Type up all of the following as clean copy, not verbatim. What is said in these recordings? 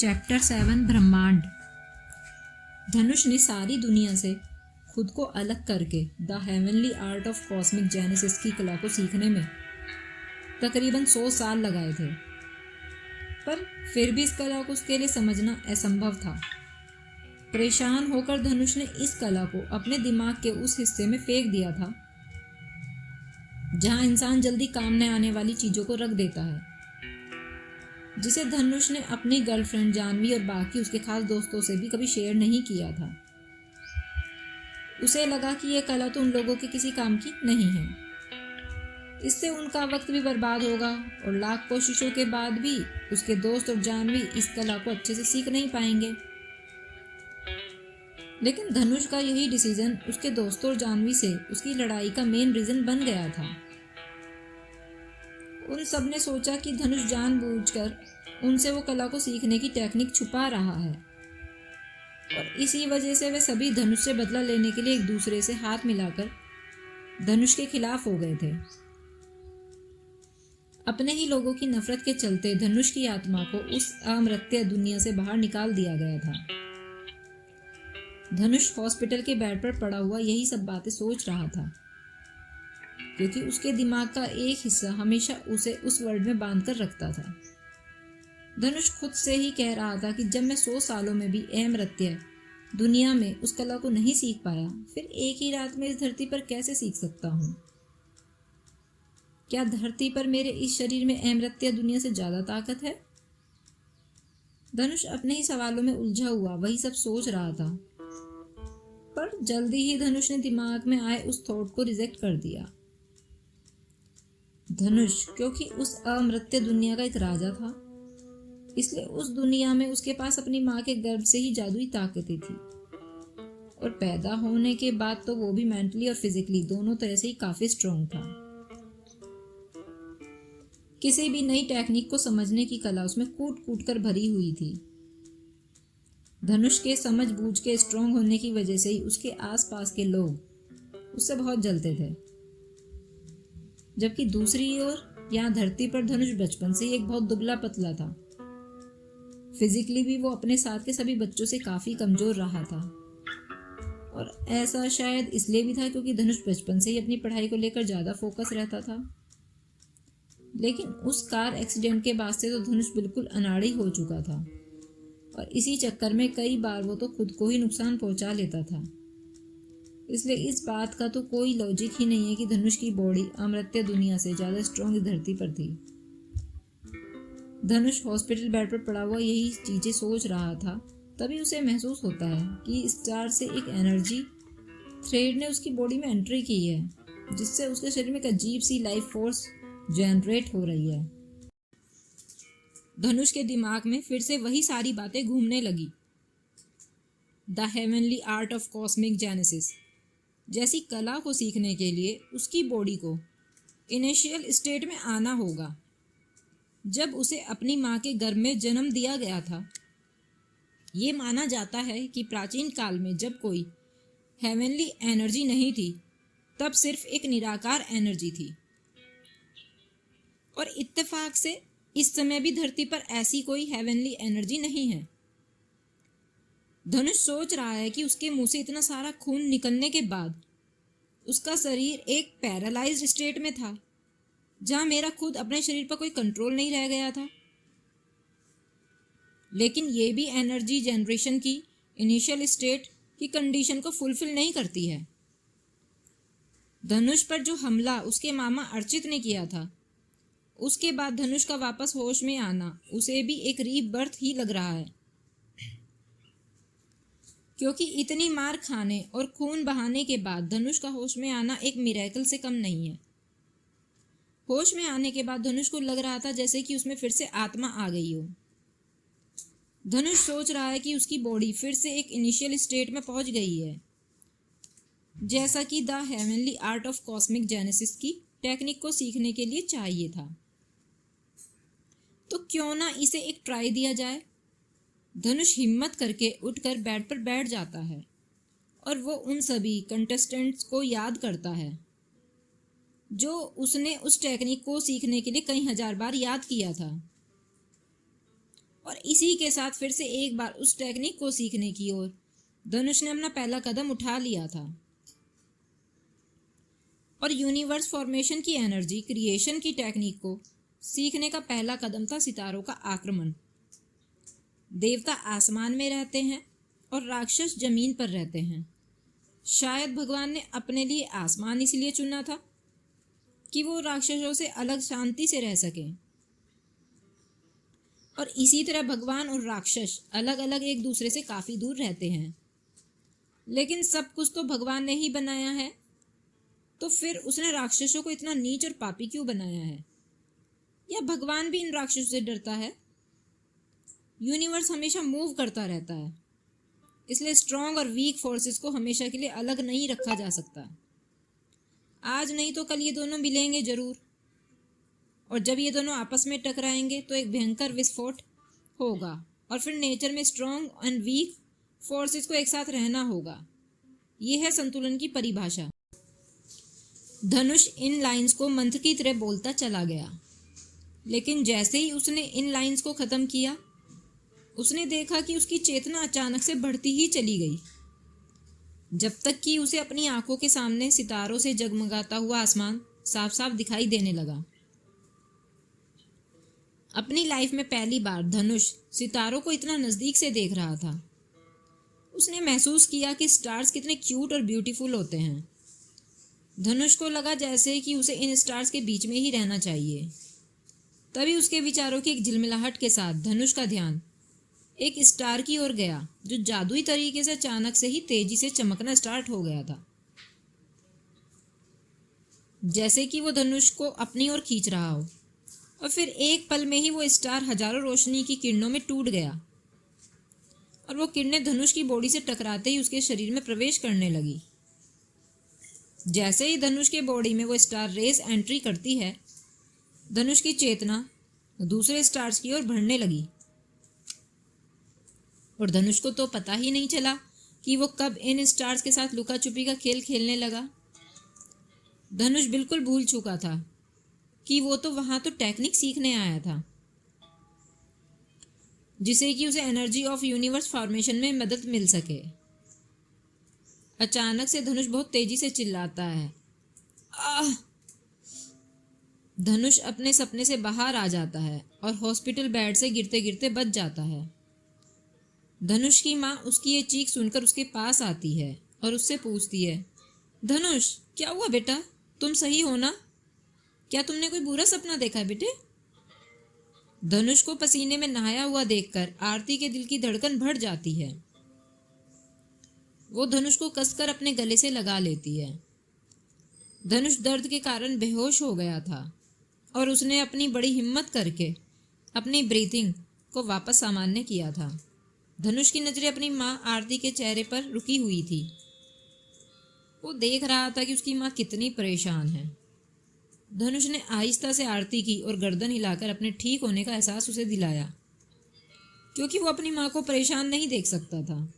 Chapter 7 ब्रह्मांड। धनुष ने सारी दुनिया से खुद को अलग करके the heavenly art of cosmic genesis की कला को सीखने में तकरीबन 100 साल लगाए थे, पर फिर भी इस कला को उसके लिए समझना असंभव था। परेशान होकर धनुष ने इस कला को अपने दिमाग के उस हिस्से में फेंक दिया था जहां इंसान जल्दी काम न आने वाली चीजों को रख देता है, जिसे धनुष ने अपनी गर्लफ्रेंड जानवी और बाकी उसके खास दोस्तों से भी कभी शेयर नहीं किया था। उसे लगा कि यह कला तो उन लोगों के किसी काम की नहीं है, इससे उनका वक्त भी बर्बाद होगा और लाख कोशिशों के बाद भी उसके दोस्त और जानवी इस कला को अच्छे से सीख नहीं पाएंगे। लेकिन धनुष का यही डिसीजन उसके दोस्तों और जानवी से उसकी लड़ाई का मेन रीजन बन गया था। उन सब ने सोचा कि धनुष जानबूझकर उनसे वो कला को सीखने की टेक्निक छुपा रहा है और इसी वजह से वे सभी धनुष से बदला लेने के लिए एक दूसरे से हाथ मिलाकर धनुष के खिलाफ हो गए थे। अपने ही लोगों की नफरत के चलते धनुष की आत्मा को उस अमर्त्य दुनिया से बाहर निकाल दिया गया था। धनुष हॉस्पिटल के बेड पर पड़ा हुआ यही सब बातें सोच रहा था, क्योंकि उसके दिमाग का एक हिस्सा हमेशा उसे उस वर्ल्ड में बांध कर रखता था। धनुष खुद से ही कह रहा था कि जब मैं 100 सालों में भी अमर्त्य दुनिया में उस कला को नहीं सीख पाया, फिर एक ही रात में इस धरती पर कैसे सीख सकता हूँ? क्या धरती पर मेरे इस शरीर में अमर्त्य दुनिया से ज्यादा ताकत है? धनुष अपने ही सवालों में उलझा हुआ वही सब सोच रहा था, पर जल्दी ही धनुष ने दिमाग में आए उस थॉट को रिजेक्ट कर दिया। धनुष क्योंकि उस अमर्त्य दुनिया का एक राजा था, इसलिए उस दुनिया में उसके पास अपनी माँ के गर्भ से ही जादुई ताकतें थी और पैदा होने के बाद तो वो भी मेंटली और फिजिकली दोनों तरह से ही काफी स्ट्रांग था। किसी भी नई टेक्निक को समझने की कला उसमें कूट कूट कर भरी हुई थी। धनुष के समझ बूझ के स्ट्रांग होने की वजह से ही उसके आसपास के लोग उससे बहुत जलते थे, जबकि दूसरी ओर यहाँ धरती पर धनुष बचपन से ही एक बहुत दुबला पतला था। फिजिकली भी वो अपने साथ के सभी बच्चों से काफी कमजोर रहा था और ऐसा शायद इसलिए भी था क्योंकि धनुष बचपन से ही अपनी पढ़ाई को लेकर ज्यादा फोकस रहता था। लेकिन उस कार एक्सीडेंट के बाद से तो धनुष बिल्कुल अनाड़ी हो चुका था और इसी चक्कर में कई बार वो तो खुद को ही नुकसान पहुंचा लेता था। इसलिए इस बात का तो कोई लॉजिक ही नहीं है कि धनुष की बॉडी अमर्त्य दुनिया से ज्यादा स्ट्रांग इस धरती पर थी। धनुष हॉस्पिटल बेड पर पड़ा हुआ यही चीजें सोच रहा था, तभी उसे महसूस होता है कि स्टार से एक एनर्जी थ्रेड ने उसकी बॉडी में एंट्री की है, जिससे उसके शरीर में एक अजीब सी लाइफ फोर्स जनरेट हो रही है। धनुष के दिमाग में फिर से वही सारी बातें घूमने लगी। The heavenly art of cosmic genesis जैसी कला को सीखने के लिए उसकी बॉडी को इनिशियल स्टेट में आना होगा। जब उसे अपनी माँ के गर्भ में जन्म दिया गया था, ये माना जाता है कि प्राचीन काल में जब कोई हेवनली एनर्जी नहीं थी, तब सिर्फ एक निराकार एनर्जी थी और इत्तेफाक से इस समय भी धरती पर ऐसी कोई हेवनली एनर्जी नहीं है। धनुष सोच रहा है कि उसके मुंह से इतना सारा खून निकलने के बाद उसका शरीर एक पैरालाइज्ड स्टेट में था, जहां मेरा खुद अपने शरीर पर कोई कंट्रोल नहीं रह गया था। लेकिन ये भी एनर्जी जनरेशन की इनिशियल स्टेट की कंडीशन को फुलफिल नहीं करती है। धनुष पर जो हमला उसके मामा अर्चित ने किया था, उसके बाद धनुष का वापस होश में आना उसे भी एक रीबर्थ ही लग रहा है, क्योंकि इतनी मार खाने और खून बहाने के बाद धनुष का होश में आना एक मिरेकल से कम नहीं है। होश में आने के बाद धनुष को लग रहा था जैसे कि उसमें फिर से आत्मा आ गई हो। धनुष सोच रहा है कि उसकी बॉडी फिर से एक इनिशियल स्टेट में पहुंच गई है, जैसा कि the heavenly art of cosmic genesis की टेक्निक को सीखने के लिए चाहिए था। तो क्यों ना इसे एक ट्राई दिया जाए। धनुष हिम्मत करके उठकर बेड पर बैठ जाता है और वो उन सभी कंटेस्टेंट्स को याद करता है जो उसने उस टेक्निक को सीखने के लिए कई हजार बार याद किया था और इसी के साथ फिर से एक बार उस टेक्निक को सीखने की ओर धनुष ने अपना पहला कदम उठा लिया था। और यूनिवर्स फॉर्मेशन की एनर्जी क्रिएशन की टेक्निक को सीखने का पहला कदम था सितारों का आक्रमण। देवता आसमान में रहते हैं और राक्षस जमीन पर रहते हैं। शायद भगवान ने अपने लिए आसमान इसलिए चुना था कि वो राक्षसों से अलग शांति से रह सकें। और इसी तरह भगवान और राक्षस अलग अलग एक दूसरे से काफी दूर रहते हैं। लेकिन सब कुछ तो भगवान ने ही बनाया है, तो फिर उसने राक्षसों को इतना नीच और पापी क्यों बनाया है? या भगवान भी इन राक्षसों से डरता है? यूनिवर्स हमेशा मूव करता रहता है, इसलिए स्ट्रॉन्ग और वीक फोर्सेस को हमेशा के लिए अलग नहीं रखा जा सकता। आज नहीं तो कल ये दोनों मिलेंगे जरूर, और जब ये दोनों आपस में टकराएंगे तो एक भयंकर विस्फोट होगा और फिर नेचर में स्ट्रॉन्ग एंड वीक फोर्सेस को एक साथ रहना होगा। ये है संतुलन की परिभाषा। धनुष इन लाइंस को मंत्र की तरह बोलता चला गया, लेकिन जैसे ही उसने इन लाइंस को खत्म किया, उसने देखा कि उसकी चेतना अचानक से बढ़ती ही चली गई, जब तक कि उसे अपनी आंखों के सामने सितारों से जगमगाता हुआ आसमान साफ साफ दिखाई देने लगा। अपनी लाइफ में पहली बार धनुष सितारों को इतना नजदीक से देख रहा था। उसने महसूस किया कि स्टार्स कितने क्यूट और ब्यूटीफुल होते हैं। धनुष को लगा जैसे कि उसे इन स्टार्स के बीच में ही रहना चाहिए। तभी उसके विचारों की एक झिलमिलाहट के साथ धनुष का ध्यान एक स्टार की ओर गया, जो जादुई तरीके से अचानक से ही तेजी से चमकना स्टार्ट हो गया था, जैसे कि वो धनुष को अपनी ओर खींच रहा हो। और फिर एक पल में ही वो स्टार हजारों रोशनी की किरणों में टूट गया और वो किरणें धनुष की बॉडी से टकराते ही उसके शरीर में प्रवेश करने लगी। जैसे ही धनुष के बॉडी में वो स्टार रेस एंट्री करती है, धनुष की चेतना दूसरे स्टार्स की ओर बढ़ने लगी और धनुष को तो पता ही नहीं चला कि वो कब इन स्टार्स के साथ लुका छुपी का खेल खेलने लगा। धनुष बिल्कुल भूल चुका था कि वो तो वहां तो टेक्निक सीखने आया था, जिसे कि उसे एनर्जी ऑफ यूनिवर्स फॉर्मेशन में मदद मिल सके। अचानक से धनुष बहुत तेजी से चिल्लाता है, आह! धनुष अपने सपने से बाहर आ जाता है और हॉस्पिटल बेड से गिरते गिरते बच जाता है। धनुष की माँ उसकी ये चीख सुनकर उसके पास आती है और उससे पूछती है, धनुष क्या हुआ बेटा, तुम सही हो ना? क्या तुमने कोई बुरा सपना देखा है बेटे? धनुष को पसीने में नहाया हुआ देखकर आरती के दिल की धड़कन बढ़ जाती है। वो धनुष को कसकर अपने गले से लगा लेती है। धनुष दर्द के कारण बेहोश हो गया था और उसने अपनी बड़ी हिम्मत करके अपनी ब्रीथिंग को वापस सामान्य किया था। धनुष की नजरें अपनी माँ आरती के चेहरे पर रुकी हुई थी। वो देख रहा था कि उसकी माँ कितनी परेशान है। धनुष ने आहिस्ता से आरती की और गर्दन हिलाकर अपने ठीक होने का एहसास उसे दिलाया, क्योंकि वो अपनी माँ को परेशान नहीं देख सकता था।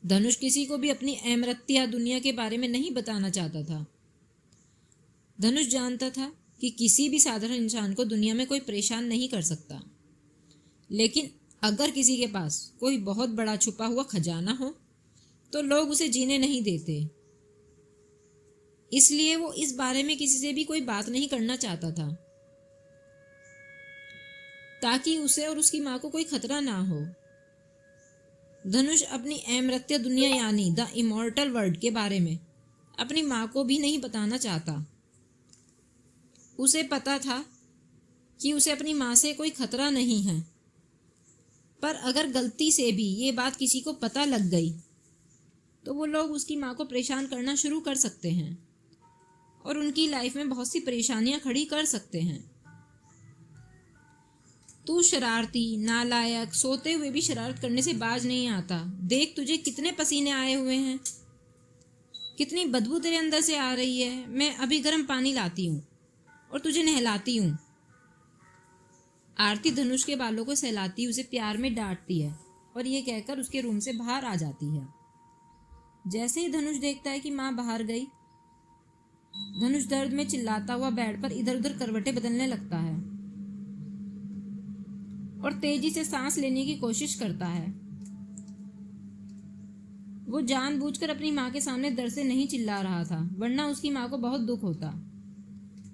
धनुष किसी को भी अपनी अमृत्या दुनिया के बारे में नहीं बताना चाहता था। धनुष जानता था कि किसी भी साधारण इंसान को दुनिया में कोई परेशान नहीं कर सकता, लेकिन अगर किसी के पास कोई बहुत बड़ा छुपा हुआ खजाना हो तो लोग उसे जीने नहीं देते। इसलिए वो इस बारे में किसी से भी कोई बात नहीं करना चाहता था, ताकि उसे और उसकी माँ को कोई खतरा ना हो। धनुष अपनी अमर्त्य दुनिया यानी द इमॉर्टल वर्ल्ड के बारे में अपनी माँ को भी नहीं बताना चाहता। उसे पता था कि उसे अपनी माँ से कोई खतरा नहीं है, पर अगर गलती से भी ये बात किसी को पता लग गई तो वो लोग उसकी माँ को परेशान करना शुरू कर सकते हैं और उनकी लाइफ में बहुत सी परेशानियां खड़ी कर सकते हैं। तू शरारती, नालायक, सोते हुए भी शरारत करने से बाज नहीं आता। देख तुझे कितने पसीने आए हुए हैं, कितनी बदबू तेरे अंदर से आ रही है। मैं अभी गर्म पानी लाती हूँ और तुझे नहलाती हूँ। आरती धनुष के बालों को सहलाती उसे प्यार में डांटती है और ये कहकर उसके रूम से बाहर आ जाती है। जैसे ही धनुष देखता है कि माँ बाहर गई, धनुष दर्द में चिल्लाता हुआ बेड पर इधर उधर करवटें बदलने लगता है और तेजी से सांस लेने की कोशिश करता है। वो जानबूझकर अपनी माँ के सामने डर से नहीं चिल्ला रहा था, वरना उसकी माँ को बहुत दुख होता।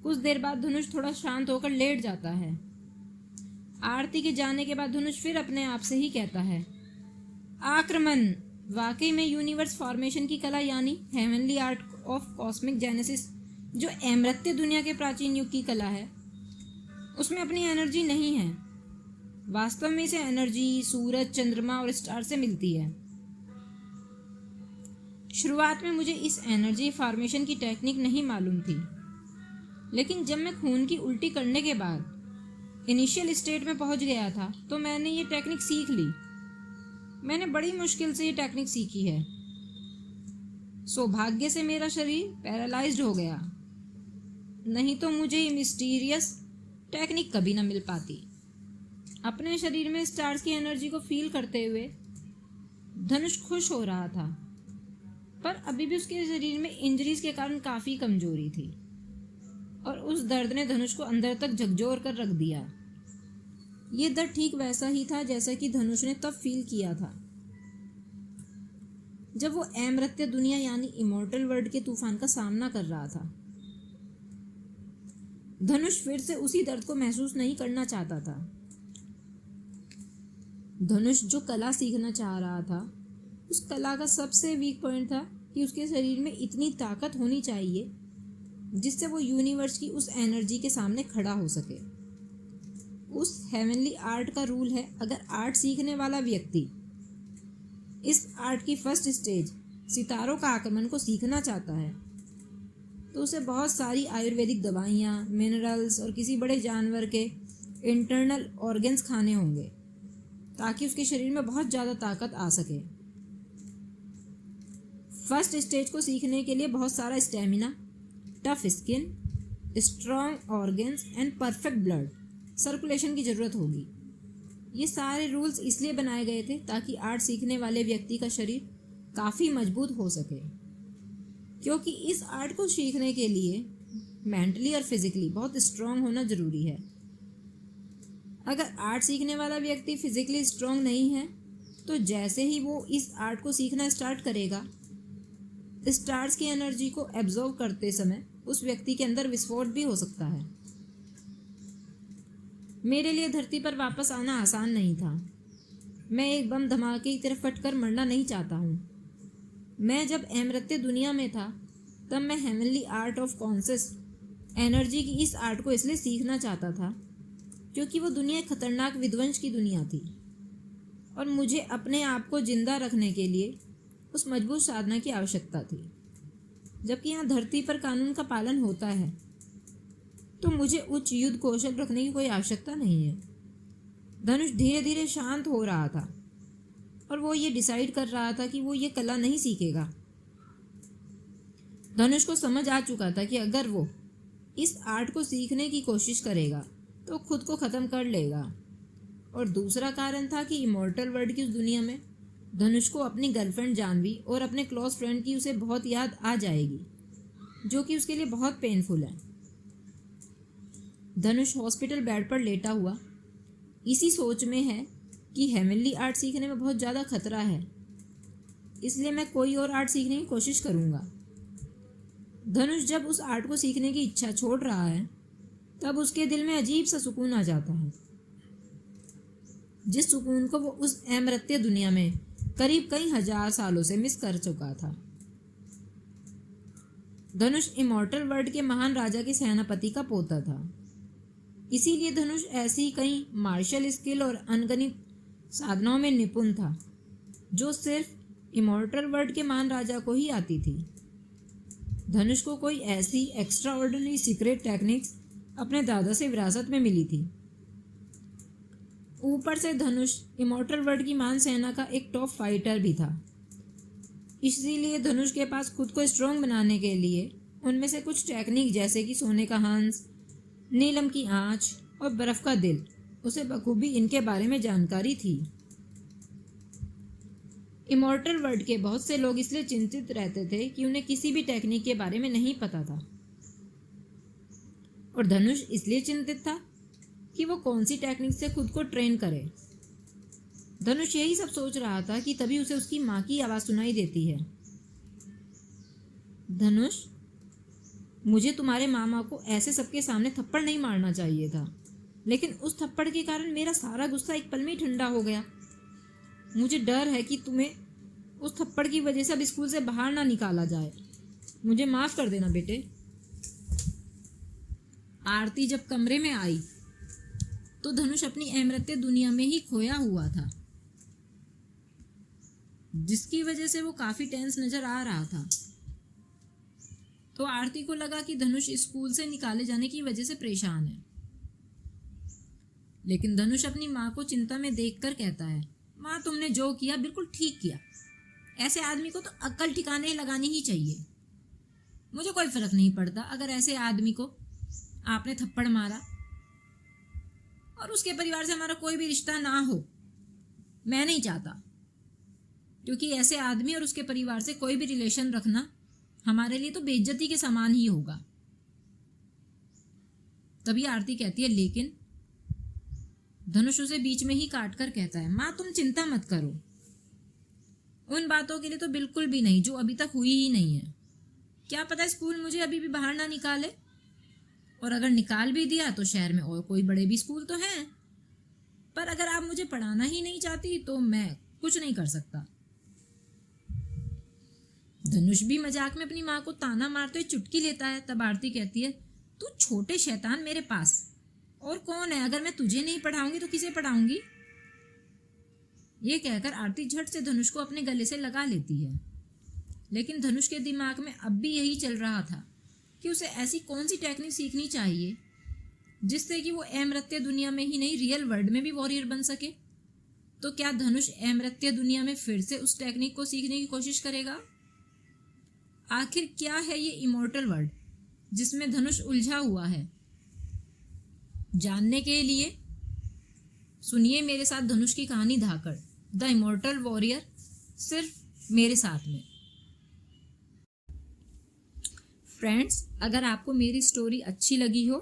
कुछ देर बाद धनुष थोड़ा शांत होकर लेट जाता है। आरती के जाने के बाद धनुष फिर अपने आप से ही कहता है, आक्रमण। वाकई में यूनिवर्स फॉर्मेशन की कला यानी heavenly art of cosmic genesis, जो अमर्त्य दुनिया के प्राचीन युग की कला है, उसमें अपनी एनर्जी नहीं है। वास्तव में इसे एनर्जी सूरज, चंद्रमा और स्टार से मिलती है। शुरुआत में मुझे इस एनर्जी फॉर्मेशन की टेक्निक नहीं मालूम थी, लेकिन जब मैं खून की उल्टी करने के बाद इनिशियल स्टेट में पहुंच गया था तो मैंने ये टेक्निक सीख ली। मैंने बड़ी मुश्किल से ये टेक्निक सीखी है। सौभाग्य से मेरा शरीर पैरालाइज्ड हो गया, नहीं तो मुझे ये मिस्टीरियस टेक्निक कभी ना मिल पाती। अपने शरीर में स्टार्स की एनर्जी को फील करते हुए धनुष खुश हो रहा था, पर अभी भी उसके शरीर में इंजरीज के कारण काफ़ी कमजोरी थी और उस दर्द ने धनुष को अंदर तक झकझोर कर रख दिया। ये दर्द ठीक वैसा ही था जैसा कि धनुष ने तब फील किया था जब वो अमर्त्य दुनिया यानी इमॉर्टल वर्ल्ड के तूफान का सामना कर रहा था। धनुष फिर से उसी दर्द को महसूस नहीं करना चाहता था। धनुष जो कला सीखना चाह रहा था, उस कला का सबसे वीक पॉइंट था कि उसके शरीर में इतनी ताकत होनी चाहिए जिससे वो यूनिवर्स की उस एनर्जी के सामने खड़ा हो सके। उस हेवनली आर्ट का रूल है, अगर आर्ट सीखने वाला व्यक्ति इस आर्ट की फर्स्ट स्टेज सितारों का आक्रमण को सीखना चाहता है तो उसे बहुत सारी आयुर्वेदिक दवाइयाँ, मिनरल्स और किसी बड़े जानवर के इंटरनल ऑर्गन्स खाने होंगे ताकि उसके शरीर में बहुत ज़्यादा ताकत आ सके। फर्स्ट स्टेज को सीखने के लिए बहुत सारा stamina, tough skin, strong organs and perfect blood circulation की ज़रूरत होगी। ये सारे रूल्स इसलिए बनाए गए थे ताकि आर्ट सीखने वाले व्यक्ति का शरीर काफ़ी मजबूत हो सके, क्योंकि इस आर्ट को सीखने के लिए मेंटली और फिजिकली बहुत स्ट्रांग होना ज़रूरी है। अगर आर्ट सीखने वाला व्यक्ति फिजिकली स्ट्रांग नहीं है तो जैसे ही वो इस आर्ट को सीखना स्टार्ट करेगा, स्टार्स की एनर्जी को एब्जॉर्व करते समय उस व्यक्ति के अंदर विस्फोट भी हो सकता है। मेरे लिए धरती पर वापस आना आसान नहीं था। मैं एक बम धमाके की तरह फटकर मरना नहीं चाहता हूँ। मैं जब अमर्त्य दुनिया में था तब मैं heavenly art of conscious energy की इस आर्ट को इसलिए सीखना चाहता था क्योंकि वो दुनिया एक खतरनाक विध्वंस की दुनिया थी और मुझे अपने आप को जिंदा रखने के लिए उस मजबूत साधना की आवश्यकता थी। जबकि यहाँ धरती पर कानून का पालन होता है तो मुझे उच्च युद्ध कौशल रखने की कोई आवश्यकता नहीं है। धनुष धीरे धीरे शांत हो रहा था और वो ये डिसाइड कर रहा था कि वो ये कला नहीं सीखेगा। धनुष को समझ आ चुका था कि अगर वो इस आर्ट को सीखने की कोशिश करेगा तो खुद को ख़त्म कर लेगा। और दूसरा कारण था कि इमॉर्टल वर्ल्ड की उस दुनिया में धनुष को अपनी गर्लफ्रेंड जानवी और अपने क्लोज फ्रेंड की उसे बहुत याद आ जाएगी, जो कि उसके लिए बहुत पेनफुल है। धनुष हॉस्पिटल बेड पर लेटा हुआ इसी सोच में है कि हेवनली आर्ट सीखने में बहुत ज़्यादा खतरा है, इसलिए मैं कोई और आर्ट सीखने की कोशिश करूँगा। धनुष जब उस आर्ट को सीखने की इच्छा छोड़ रहा है तब उसके दिल में अजीब सा सुकून आ जाता है, जिस सुकून को वो उस अमर्त्य दुनिया में करीब कई हजार सालों से मिस कर चुका था। धनुष इमॉर्टल वर्ल्ड के महान राजा के सेनापति का पोता था, इसीलिए धनुष ऐसी कई मार्शल स्किल और अनगणित साधनाओं में निपुण था जो सिर्फ इमॉर्टल वर्ल्ड के महान राजा को ही आती थी। धनुष को कोई ऐसी एक्स्ट्रा ऑर्डिनरी सीक्रेट टेक्निक्स अपने दादा से विरासत में मिली थी। ऊपर से धनुष इमॉर्टल वर्ल्ड की महान सेना का एक टॉप फाइटर भी था, इसीलिए धनुष के पास खुद को स्ट्रॉन्ग बनाने के लिए उनमें से कुछ टेक्निक जैसे कि सोने का हंस, नीलम की आँच और बर्फ़ का दिल, उसे बखूबी इनके बारे में जानकारी थी। इमॉर्टल वर्ल्ड के बहुत से लोग इसलिए चिंतित रहते थे कि उन्हें किसी भी टेक्निक के बारे में नहीं पता था, और धनुष इसलिए चिंतित था कि वो कौन सी टेक्निक से खुद को ट्रेन करे। धनुष यही सब सोच रहा था कि तभी उसे उसकी माँ की आवाज़ सुनाई देती है। धनुष, मुझे तुम्हारे मामा को ऐसे सबके सामने थप्पड़ नहीं मारना चाहिए था, लेकिन उस थप्पड़ के कारण मेरा सारा गुस्सा एक पल में ही ठंडा हो गया। मुझे डर है कि तुम्हें उस थप्पड़ की वजह से अब स्कूल से बाहर ना निकाला जाए। मुझे माफ़ कर देना बेटे। आरती जब कमरे में आई तो धनुष अपनी अमृत्य दुनिया में ही खोया हुआ था, जिसकी वजह से वो काफ़ी टेंस नज़र आ रहा था। तो आरती को लगा कि धनुष स्कूल से निकाले जाने की वजह से परेशान है, लेकिन धनुष अपनी माँ को चिंता में देखकर कहता है, माँ तुमने जो किया बिल्कुल ठीक किया। ऐसे आदमी को तो अक्ल ठिकाने लगानी ही चाहिए। मुझे कोई फर्क नहीं पड़ता अगर ऐसे आदमी को आपने थप्पड़ मारा और उसके परिवार से हमारा कोई भी रिश्ता ना हो। मैं नहीं चाहता, क्योंकि ऐसे आदमी और उसके परिवार से कोई भी रिलेशन रखना हमारे लिए तो बेइज्जती के समान ही होगा। तभी आरती कहती है, लेकिन धनुष उसे बीच में ही काट कर कहता है, माँ तुम चिंता मत करो, उन बातों के लिए तो बिल्कुल भी नहीं जो अभी तक हुई ही नहीं है। क्या पता स्कूल मुझे अभी भी बाहर ना निकाले, और अगर निकाल भी दिया तो शहर में और कोई बड़े भी स्कूल तो हैं। पर अगर आप मुझे पढ़ाना ही नहीं चाहती तो मैं कुछ नहीं कर सकता। धनुष भी मजाक में अपनी माँ को ताना मारते हुए चुटकी लेता है। तब आरती कहती है, तू छोटे शैतान मेरे पास और कौन है? अगर मैं तुझे नहीं पढ़ाऊंगी तो किसे पढ़ाऊंगी? ये कहकर आरती झट से धनुष को अपने गले से लगा लेती है। लेकिन धनुष के दिमाग में अब भी यही चल रहा था कि उसे ऐसी कौन सी टेक्निक सीखनी चाहिए जिससे कि वो अमृत्य दुनिया में ही नहीं रियल वर्ल्ड में भी वॉरियर बन सके। तो क्या धनुष अमृत्य दुनिया में फिर से उस टेक्निक को सीखने की कोशिश करेगा? आखिर क्या है ये इमॉर्टल वर्ल्ड जिसमें धनुष उलझा हुआ है? जानने के लिए सुनिए मेरे साथ धनुष की कहानी धाकड़, द इमॉर्टल वॉरियर, सिर्फ मेरे साथ में। फ्रेंड्स, अगर आपको मेरी स्टोरी अच्छी लगी हो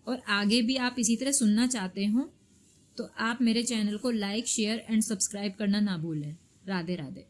और आगे भी आप इसी तरह सुनना चाहते हो तो आप मेरे चैनल को लाइक, शेयर एंड सब्सक्राइब करना ना भूलें। राधे राधे।